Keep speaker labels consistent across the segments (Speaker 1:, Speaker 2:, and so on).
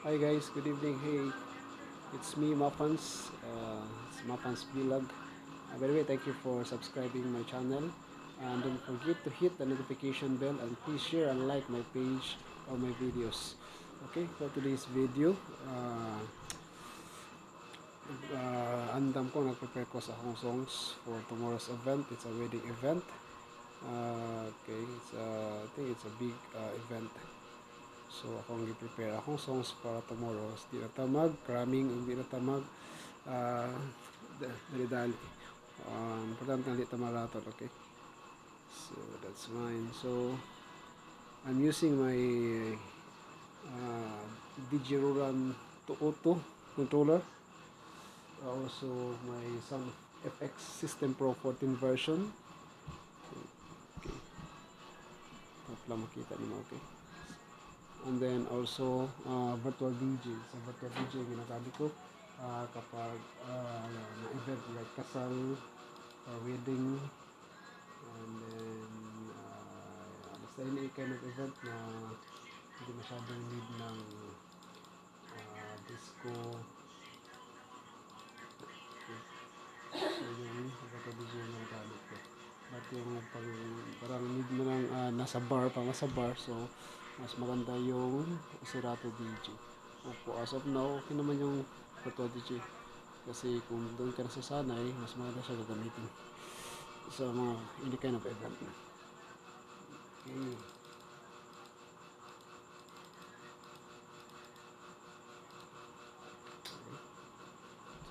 Speaker 1: Hi guys, good evening. Hey, it's me Mapans. It's Mapans Vlog. By the way, thank you for subscribing my channel. And don't forget to hit the notification bell and please share and like my page or my videos. Okay, for today's video, andam ko, nag-prepare ko sa akong songs for tomorrow's event. It's a wedding event. Okay, I think it's a big event. So akong gi-prepare akong songs para tomorrow. Di na tamag, cramming ang di na tamag. Uh, dali-dali. Importante na di ta maraton, okay? So that's mine. So I'm using my uh, DJ Roland 202 controller. Also my Sound FX System Pro 14 version. Okay. Tapos makita nimo, okay? And then also virtual DJ. So virtual DJ ginagamit ko kapag na-event like kasal or wedding, and then basta any kind of event na hindi masyadong need ng disco. So yung virtual DJ yung ginagamit ko. But yung parang need mo lang nasa bar, so mas maganda yung Serato DJ. Opo, as of now, okay naman yung virtual DJ. Kasi kung doon ka nasasanay, mas maganda siya gagamitin sa mga any kind of event. Okay.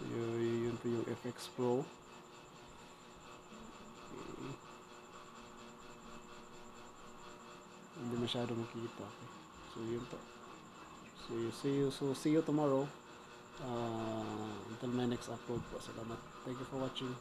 Speaker 1: So yun po yung FX Pro. Okay. Hindi masyado makita. Okay. So yun po. See you tomorrow. Until my next upload po. Salamat. Thank you for watching.